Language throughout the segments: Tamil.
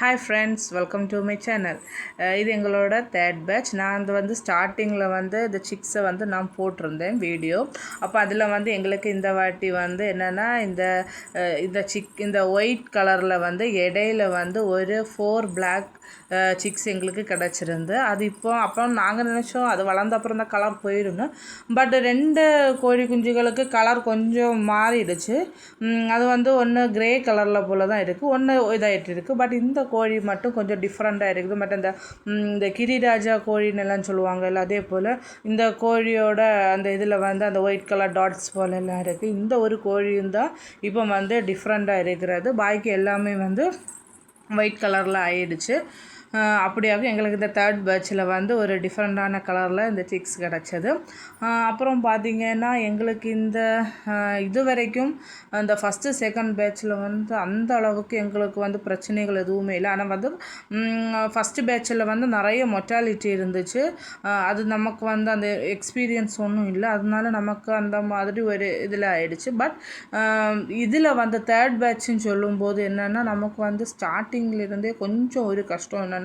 Hi friends, welcome to my channel. இது எங்களோட தேர்ட் பேட்ச். நான் ஸ்டார்டிங்கில் இந்த சிக்ஸை நான் போட்டிருந்தேன் வீடியோ. அப்போ அதில் எங்களுக்கு இந்த வாட்டி என்னென்னா இந்த ஒயிட் கலரில் இடையில ஒரு 4 பிளாக் சிக்ஸ் எங்களுக்கு கிடச்சிருந்து. அது அப்புறம் நாங்கள் நினச்சோம் அது வளர்ந்த அப்புறம் தான் கலர் போயிடணும். பட் 2 கோழி குஞ்சுகளுக்கு கலர் கொஞ்சம் மாறிடுச்சு. அது ஒன்று கிரே கலரில் போல் தான் இருக்குது, ஒன்று இதாகிட்டு இருக்குது. பட் இந்த கோழி மட்டும் கொஞ்சம் டிஃப்ரெண்ட்டாக இருக்குது. பட் இந்த கிரிராஜா கோழின்னெல்லாம் சொல்லுவாங்கல்ல, அதே போல் இந்த கோழியோட அந்த இதில் அந்த ஒயிட் கலர் டாட்ஸ் போல் எல்லாம் இருக்குது. இந்த ஒரு கோழியும் தான் இப்போ டிஃப்ரெண்ட்டாக இருக்கிறது. பாக்கி எல்லாமே ஒயிட் கலரில் ஆயிடுச்சு. அப்படியாக எங்களுக்கு இந்த தேர்ட் பேட்சில் ஒரு டிஃப்ரெண்ட்டான கலரில் இந்த சிக்ஸ் கிடச்சது. அப்புறம் பார்த்திங்கன்னா எங்களுக்கு இது வரைக்கும் இந்த ஃபஸ்ட்டு செகண்ட் பேட்சில் அந்த அளவுக்கு எங்களுக்கு பிரச்சனைகள் எதுவுமே இல்லை. ஆனால் ஃபஸ்ட்டு பேட்சில் நிறைய மொர்ட்டாலிட்டி இருந்துச்சு. அது நமக்கு அந்த எக்ஸ்பீரியன்ஸ் ஒன்றும் இல்லை, அதனால நமக்கு அந்த மாதிரி ஒரு இதில் ஆயிடுச்சு. பட் இதில் தேர்ட் பேட்சுன்னு சொல்லும்போது என்னென்னா நமக்கு ஸ்டார்டிங்லேருந்தே கொஞ்சம் ஒரு கஷ்டம் என்னென்னா,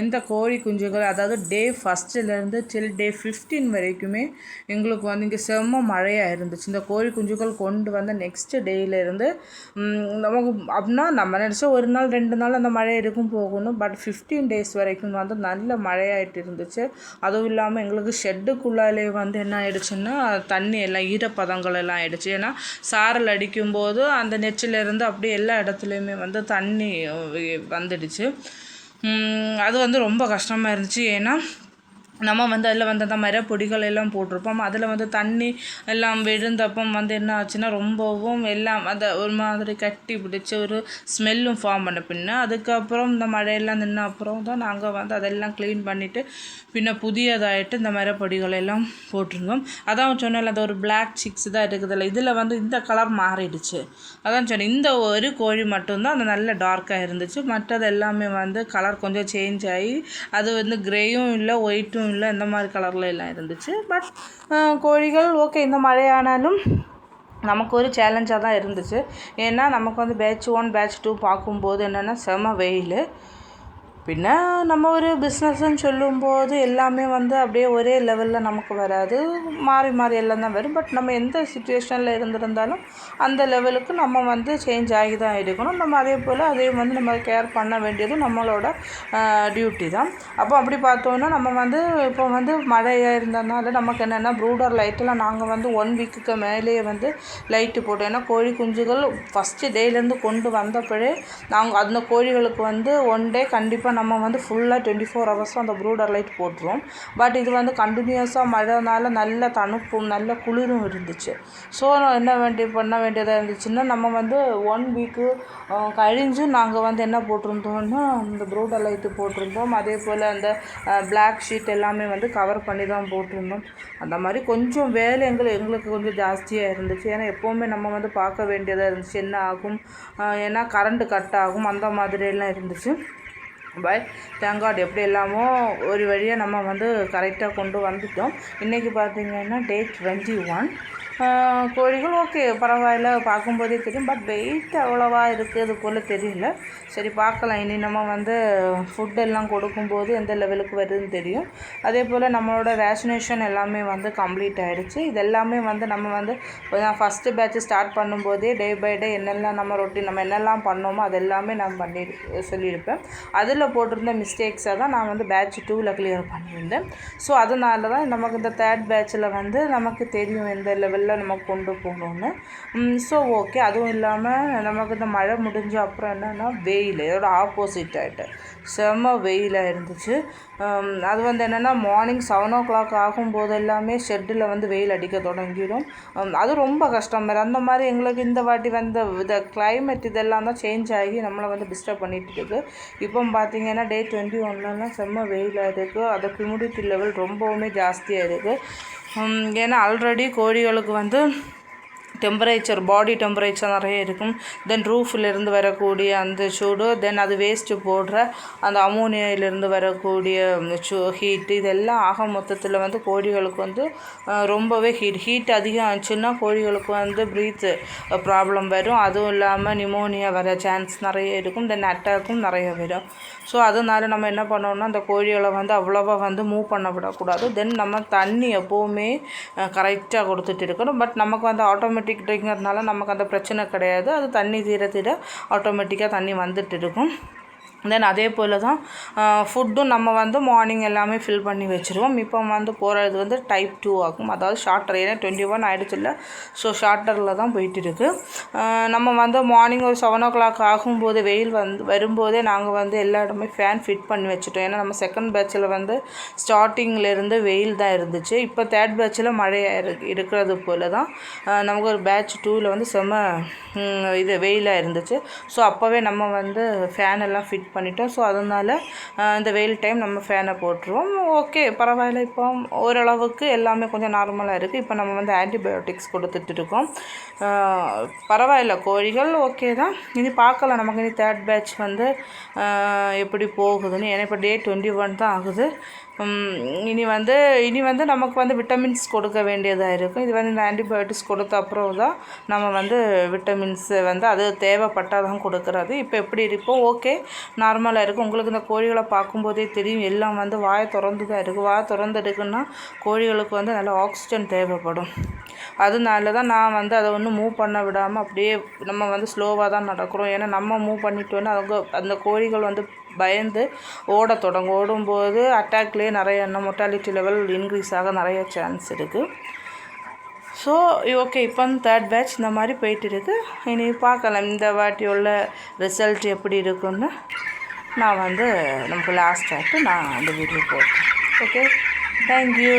இந்த கோழி குஞ்சுகள் அதாவது டே ஃபஸ்ட்டிலேருந்து டில் டே 15 வரைக்குமே எங்களுக்கு இங்கே செம்ம மழையாக இருந்துச்சு. இந்த கோழி குஞ்சுகள் கொண்டு நெக்ஸ்ட் டேயிலேருந்து நமக்கு அப்படின்னா நம்ம நினச்சா ஒரு நாள் 2 நாள் அந்த மழை இருக்கும் போகணும். பட் 15 டேஸ் வரைக்கும் நல்ல மழையாயிட்டு இருந்துச்சு. அதுவும் இல்லாமல் எங்களுக்கு ஷெட்டுக்குள்ளாலே என்ன ஆயிடுச்சுன்னா தண்ணி எல்லாம் ஈரப்பதங்கள் எல்லாம் ஆயிடுச்சு. ஏன்னா சாரல் அடிக்கும்போது அந்த நெச்சிலேருந்து அப்படியே எல்லா இடத்துலையுமே தண்ணி வந்துடுச்சு. அது ரொம்ப கஷ்டமாக இருந்துச்சு. ஏன்னா நம்ம அதில் அந்த மரப்பொடிகள் எல்லாம் போட்டிருப்போம். அதில் தண்ணி எல்லாம் விழுந்தப்போ என்ன ஆச்சுன்னா ரொம்பவும் எல்லாம் ஒரு மாதிரி கட்டி பிடிச்சி ஒரு ஸ்மெல்லும் ஃபார்ம் பண்ண அதுக்கப்புறம் இந்த மழையெல்லாம் நின்ன அப்புறம் தான் நாங்கள் அதெல்லாம் க்ளீன் பண்ணிவிட்டு புதியதாகிட்டு இந்த மரப்பொடிகள் எல்லாம் போட்டிருந்தோம். அதான் சொன்னேன், அந்த ஒரு பிளாக் சிக்ஸ் தான் இருக்குதுல்ல, இதில் இந்த கலர் மாறிடுச்சு. அதான் சொன்னேன், இந்த ஒரு கோழி மட்டும்தான் அந்த நல்ல டார்க்காக இருந்துச்சு. மற்றது எல்லாமே கலர் கொஞ்சம் சேஞ்ச் ஆகி அது கிரேயும் இல்லை ஒயிட்டும் இல்லை, இந்த மாதிரி கலரில் எல்லாம் இருந்துச்சு. பட் கோழிகள் ஓகே, இந்த மழையானாலும் நமக்கு ஒரு சேலஞ்சாக தான் இருந்துச்சு. ஏன்னா நமக்கு பேட்ச் 1 பேட்ச் 2 பார்க்கும்போது என்னென்னா செம வெயில். நம்ம ஒரு பிஸ்னஸ்ன்னு சொல்லும்போது எல்லாமே அப்படியே ஒரே லெவலில் நமக்கு வராது, மாறி மாறி எல்லாம் தான் வரும். பட் நம்ம எந்த சுச்சுவேஷனில் இருந்திருந்தாலும் அந்த லெவலுக்கு நம்ம சேஞ்ச் ஆகி தான் இருக்கணும். நம்ம அதே போல் அதையும் நம்ம கேர் பண்ண வேண்டியது நம்மளோட டியூட்டி தான். அப்போ அப்படி பார்த்தோன்னா நம்ம இப்போ மழையாக இருந்ததுனால நமக்கு என்னென்னா ப்ரூடர் லைட்டெல்லாம் நாங்கள் 1 வீக்குக்கு மேலேயே லைட்டு போட்டோம். ஏன்னா கோழி குஞ்சுகள் ஃபஸ்ட்டு டேலேருந்து கொண்டு வந்தப்பழே நாங்கள் அந்த கோழிகளுக்கு 1 டே கண்டிப்பாக நம்ம ஃபுல்லாக 24 ஹவர்ஸும் அந்த ப்ரூடர் லைட் போட்டுருவோம். பட் இது கண்டினியூஸாக மழைனால நல்ல தணுப்பும் நல்ல குளிரும் இருந்துச்சு. ஸோ என்ன பண்ண வேண்டியதாக இருந்துச்சுன்னா நம்ம 1 வீக்கு கழிஞ்சு நாங்கள் என்ன போட்டிருந்தோம்னா இந்த ப்ரூடர் லைட்டு போட்டிருந்தோம். அதே போல் அந்த பிளாக் ஷீட் எல்லாமே கவர் பண்ணி தான் போட்டிருந்தோம். அந்த மாதிரி கொஞ்சம் வேலை எங்களுக்கு கொஞ்சம் ஜாஸ்தியாக இருந்துச்சு. ஏன்னா எப்போவுமே நம்ம பார்க்க வேண்டியதாக இருந்துச்சு, என்ன ஆகும், ஏன்னா கரண்ட்டு கட் ஆகும், அந்த மாதிரியெல்லாம் இருந்துச்சு. பை தேங்க் காட் எப்படி எல்லாமோ ஒரு வழியாக நம்ம கரெக்டாக கொண்டு வந்துட்டோம். இன்றைக்கி பார்த்திங்கன்னா டே 21. கோழிகள் ஓகே பரவாயில்ல, பார்க்கும்போதே தெரியும். பட் வெயிட் அவ்வளோவா இருக்குது போல் தெரியல. சரி பார்க்கலாம், இனி நம்ம ஃபுட்டெல்லாம் கொடுக்கும்போது எந்த லெவலுக்கு வருதுன்னு தெரியும். அதே போல் நம்மளோட வேக்சினேஷன் எல்லாமே கம்ப்ளீட் ஆகிடுச்சு. இது எல்லாமே நம்ம ஃபஸ்ட்டு பேட்ச் ஸ்டார்ட் பண்ணும்போதே டே பை டே என்னெல்லாம் நம்ம ரொட்டீன் நம்ம என்னெல்லாம் பண்ணோமோ அதெல்லாமே நான் சொல்லியிருப்பேன். அதில் போட்டிருந்த மிஸ்டேக்ஸை தான் நான் பேட்ச் 2ல் கிளியர் பண்ணியிருந்தேன். ஸோ அதனால தான் நமக்கு இந்த தேர்ட் பேட்சில் நமக்கு தெரியும் எந்த லெவலில் நம்ம கொண்டு போகணுன்னு. So okay. அதுவும் இல்லாமல் நமக்கு இந்த மழை முடிஞ்ச அப்புறம் என்னென்னா வெயில், இதோட ஆப்போசிட் ஆகிட்டு செம்ம வெயிலாக இருந்துச்சு. அது என்னென்னா மார்னிங் 7 o'clock ஆகும்போது எல்லாமே ஷெட்டில் வெயில் அடிக்க தொடங்கிடும். அது ரொம்ப கஷ்டம் மாதிரி. அந்த மாதிரி எங்களுக்கு இந்த வாட்டி இந்த கிளைமேட் இதெல்லாம் தான் சேஞ்ச் ஆகி நம்மளை டிஸ்டர்ப் பண்ணிட்டு இருக்குது. இப்போ பார்த்திங்கன்னா டே 21 செம்ம வெயிலாக இருக்குது. அது ஹியூமிடிட்டி லெவல் ரொம்பவுமே ஜாஸ்தியாக இருக்குது. ஏன்னா ஆல்ரெடி கோழிகளுக்கு டெம்பரேச்சர் பாடி டெம்பரேச்சர் நிறைய இருக்கும். தென் ரூஃபிலிருந்து வரக்கூடிய அந்த சூடு, தென் அது வேஸ்ட்டு போடுற அந்த அமோனியாயிலிருந்து வரக்கூடிய ஹீட்டு, இதெல்லாம் ஆக மொத்தத்தில் வந்து கோழிகளுக்கு வந்து ரொம்பவே ஹீட் அதிகம் ஆச்சுன்னா கோழிகளுக்கு வந்து ப்ரீத்து ப்ராப்ளம் வரும். அதுவும் இல்லாமல் நிமோனியா வர சான்ஸ் நிறைய இருக்கும். தென் அட்டாக்கும் நிறைய வரும். ஸோ அதனால் நம்ம என்ன பண்ணோம்னா அந்த கோழிகளை வந்து அவ்வளோவா வந்து மூவ் பண்ண விடக்கூடாது. தென் நம்ம தண்ணி எப்போவுமே கரெக்டாக கொடுத்துட்டு இருக்கணும். பட் நமக்கு வந்து ஆட்டோமேட்டிக் ட்ரிங்கிறதுனால நமக்கு அந்த பிரச்சனை கிடையாது. அது தண்ணி தீர தீர ஆட்டோமேட்டிக்காக தண்ணி வந்துட்டு இருக்கும். தென் அதே போல் தான் ஃபுட்டும் நம்ம வந்து மார்னிங் எல்லாமே ஃபில் பண்ணி வச்சுருவோம். இப்போ வந்து போகிறது வந்து டைப் 2 ஆகும், அதாவது ஷார்ட்டர். ஏன்னா 21 ஆகிடுச்சு இல்லை, ஸோ ஷார்ட்டரில் தான் போயிட்டு இருக்குது. நம்ம வந்து மார்னிங் ஒரு 7 o'clock ஆகும்போது வெயில் வந்து வரும்போதே நாங்கள் வந்து எல்லா இடமே ஃபேன் ஃபிட் பண்ணி வச்சுட்டோம். ஏன்னா நம்ம செகண்ட் பேட்சில் வந்து ஸ்டார்டிங்லேருந்து வெயில் தான் இருந்துச்சு. இப்போ தேர்ட் பேட்சில் மழையாக இருக்கிறது போல் தான் நமக்கு ஒரு பேட்ச் 2ல் வந்து செம்ம இது வெயிலாக இருந்துச்சு. ஸோ அப்போவே நம்ம வந்து ஃபேன் எல்லாம் ஃபிட் பண்ணிட்டோம். ஸோ அதனால் இந்த வெயில் டைம் நம்ம ஃபேனை போட்டுருவோம். ஓகே, பரவாயில்ல. இப்போ ஓரளவுக்கு எல்லாமே கொஞ்சம் நார்மலாக இருக்குது. இப்போ நம்ம வந்து ஆன்டிபயோட்டிக்ஸ் கொடுத்துட்டு இருக்கோம். பரவாயில்ல, கோழிகள் ஓகே தான். இனி பார்க்கலாம் நமக்கு இனி தேர்ட் பேட்ச் வந்து எப்படி போகுதுன்னு. ஏன்னா இப்போ டே 21 தான் ஆகுது. இனி வந்து நமக்கு வந்து விட்டமின்ஸ் கொடுக்க வேண்டியதாக இருக்கும். இது வந்து இந்த ஆன்டிபயோட்டிக்ஸ் கொடுத்த அப்புறம் தான் நம்ம வந்து விட்டமின்ஸ் வந்து அது தேவைப்பட்டால் தான் கொடுக்குறது. இப்போ எப்படி இருப்போம், ஓகே நார்மலாக இருக்கும். உங்களுக்கு இந்த கோழிகளை பார்க்கும்போதே தெரியும், எல்லாம் வந்து வாயை திறந்து தான் இருக்குது. வாயை திறந்து இருக்குன்னா கோழிகளுக்கு வந்து நல்ல ஆக்சிஜன் தேவைப்படும். அதனால தான் நான் வந்து அதை ஒன்றும் மூவ் பண்ண விடாமல் அப்படியே நம்ம வந்து ஸ்லோவாக தான் நடக்கிறோம். ஏன்னா நம்ம மூவ் பண்ணிட்டோன்னா அந்த கோழிகள் வந்து பயந்து ஓட தொடங்கும். ஓடும்போது அட்டாக்லேயே நிறைய மொர்டாலிட்டி லெவல் இன்க்ரீஸ் ஆக நிறைய சான்ஸ் இருக்குது. ஸோ ஓகே, இப்போ தேர்ட் பேட்ச் இந்த மாதிரி போயிட்டு இருக்குது. இனி பார்க்கலாம் இந்த வாட்டி உள்ள ரிசல்ட் எப்படி இருக்குன்னு. நான் வந்து நமக்கு லாஸ்ட் ஆகிட்டு நான் அந்த வீடியோ போட்டேன். Okay, thank you.